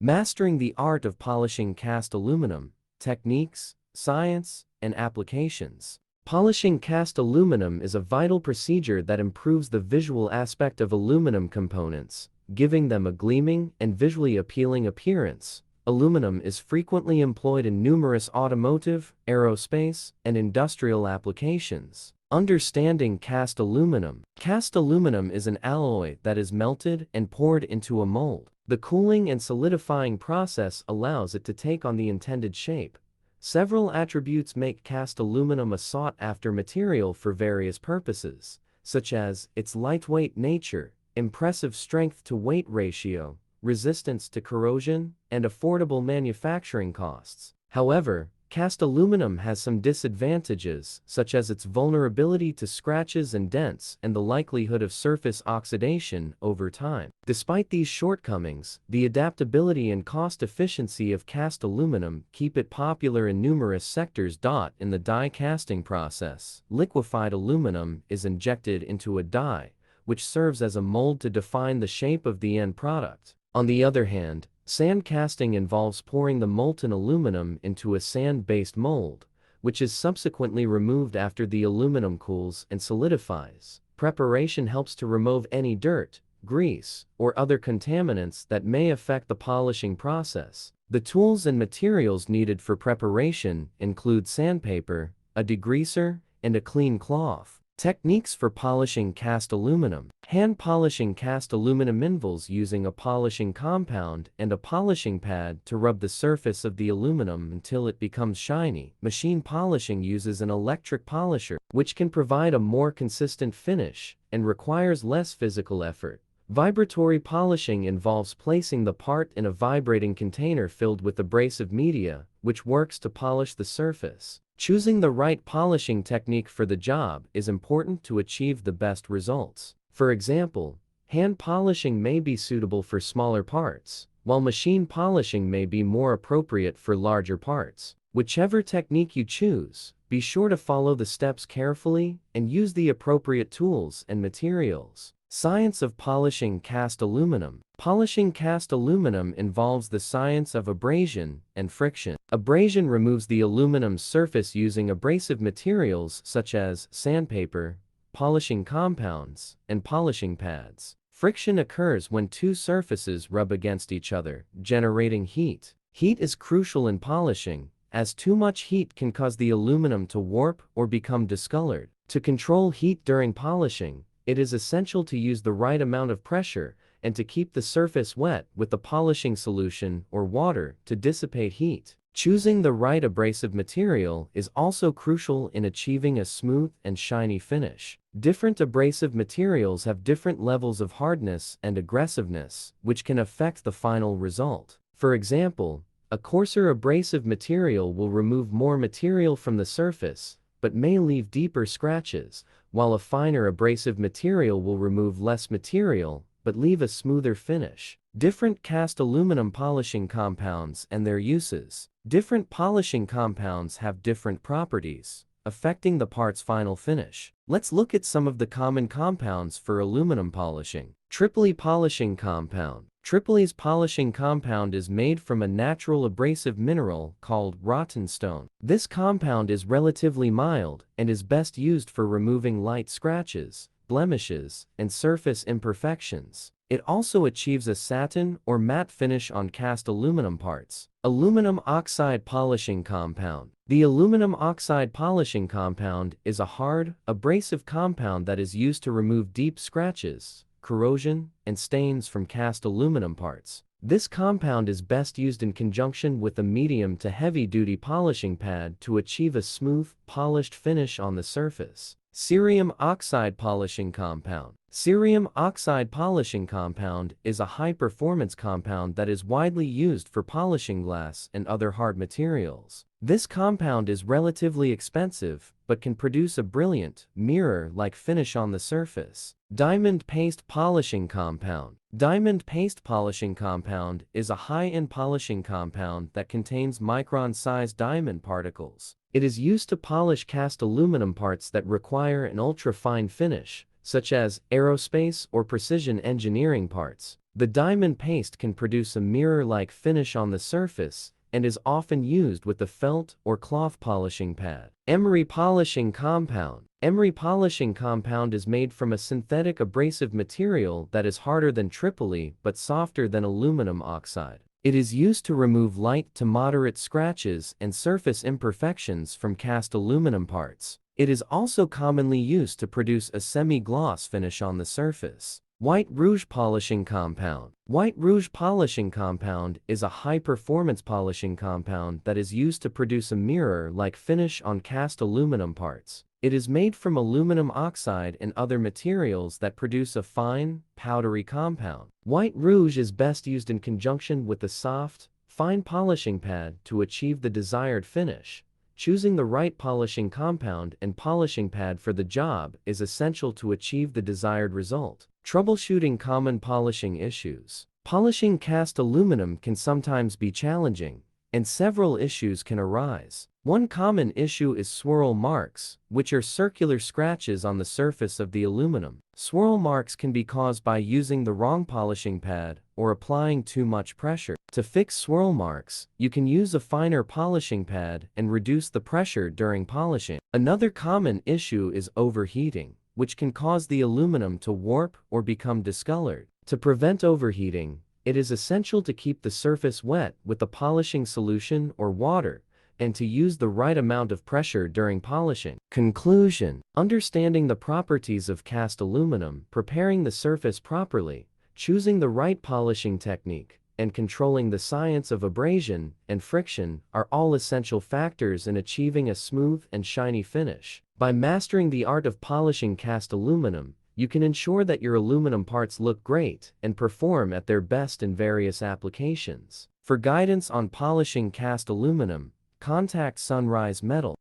Mastering the art of polishing cast aluminum, techniques, science, and applications. Polishing cast aluminum is a vital procedure that improves the visual aspect of aluminum components, giving them a gleaming and visually appealing appearance. Aluminum is frequently employed in numerous automotive, aerospace, and industrial applications. Understanding cast aluminum. Cast aluminum is an alloy that is melted and poured into a mold. The cooling and solidifying process allows it to take on the intended shape. Several attributes make cast aluminum a sought-after material for various purposes, such as its lightweight nature, impressive strength-to-weight ratio, resistance to corrosion, and affordable manufacturing costs. However, cast aluminum has some disadvantages, such as its vulnerability to scratches and dents and the likelihood of surface oxidation over time. Despite these shortcomings, the adaptability and cost efficiency of cast aluminum keep it popular in numerous sectors. In the die casting process, liquefied aluminum is injected into a die, which serves as a mold to define the shape of the end product. On the other hand, sand casting involves pouring the molten aluminum into a sand-based mold, which is subsequently removed after the aluminum cools and solidifies. Preparation helps to remove any dirt, grease, or other contaminants that may affect the polishing process. The tools and materials needed for preparation include sandpaper, a degreaser, and a clean cloth. Techniques for polishing cast aluminum. Hand polishing cast aluminuminvolves using a polishing compound and a polishing pad to rub the surface of the aluminum until it becomes shiny. Machine polishing uses an electric polisher, which can provide a more consistent finish and requires less physical effort. Vibratory polishing involves placing the part in a vibrating container filled with abrasive media, which works to polish the surface. Choosing the right polishing technique for the job is important to achieve the best results. For example, hand polishing may be suitable for smaller parts, while machine polishing may be more appropriate for larger parts. Whichever technique you choose, be sure to follow the steps carefully and use the appropriate tools and materials. Science of polishing cast aluminum. Polishing cast aluminum involves the science of abrasion and friction. Abrasion removes the aluminum's surface using abrasive materials such as sandpaper, polishing compounds, and polishing pads. Friction occurs when two surfaces rub against each other, generating heat. Heat is crucial in polishing, as too much heat can cause the aluminum to warp or become discolored. To control heat during polishing, it is essential to use the right amount of pressure and to keep the surface wet with the polishing solution or water to dissipate heat. Choosing the right abrasive material is also crucial in achieving a smooth and shiny finish. Different abrasive materials have different levels of hardness and aggressiveness, which can affect the final result. For example, a coarser abrasive material will remove more material from the surface, but may leave deeper scratches, while a finer abrasive material will remove less material, but leave a smoother finish. Different cast aluminum polishing compounds and their uses. Different polishing compounds have different properties, affecting the part's final finish. Let's look at some of the common compounds for aluminum polishing. Tripoli polishing compound. Tripoli's polishing compound is made from a natural abrasive mineral called rotten stone. This compound is relatively mild and is best used for removing light scratches, blemishes, and surface imperfections. It also achieves a satin or matte finish on cast aluminum parts. Aluminum oxide polishing compound. The aluminum oxide polishing compound is a hard, abrasive compound that is used to remove deep scratches, corrosion, and stains from cast aluminum parts. This compound is best used in conjunction with a medium to heavy-duty polishing pad to achieve a smooth, polished finish on the surface. Cerium oxide polishing compound. Cerium oxide polishing compound is a high-performance compound that is widely used for polishing glass and other hard materials. This compound is relatively expensive, but can produce a brilliant, mirror-like finish on the surface. Diamond paste polishing compound. Diamond paste polishing compound is a high-end polishing compound that contains micron-sized diamond particles. It is used to polish cast aluminum parts that require an ultra-fine finish, such as aerospace or precision engineering parts. The diamond paste can produce a mirror-like finish on the surface and is often used with the felt or cloth polishing pad. Emery polishing compound. Emery polishing compound is made from a synthetic abrasive material that is harder than Tripoli but softer than aluminum oxide. It is used to remove light to moderate scratches and surface imperfections from cast aluminum parts. It is also commonly used to produce a semi-gloss finish on the surface. White rouge polishing compound. White rouge polishing compound is a high-performance polishing compound that is used to produce a mirror-like finish on cast aluminum parts. It is made from aluminum oxide and other materials that produce a fine, powdery compound. White rouge is best used in conjunction with a soft, fine polishing pad to achieve the desired finish. Choosing the right polishing compound and polishing pad for the job is essential to achieve the desired result. Troubleshooting common polishing issues. Polishing cast aluminum can sometimes be challenging, and several issues can arise. One common issue is swirl marks, which are circular scratches on the surface of the aluminum. Swirl marks can be caused by using the wrong polishing pad or applying too much pressure. To fix swirl marks, you can use a finer polishing pad and reduce the pressure during polishing. Another common issue is overheating, which can cause the aluminum to warp or become discolored. To prevent overheating, it is essential to keep the surface wet with the polishing solution or water, and to use the right amount of pressure during polishing. Conclusion: understanding the properties of cast aluminum, preparing the surface properly, choosing the right polishing technique, and controlling the science of abrasion and friction are all essential factors in achieving a smooth and shiny finish. By mastering the art of polishing cast aluminum, you can ensure that your aluminum parts look great and perform at their best in various applications. For guidance on polishing cast aluminum, contact Sunrise Metal.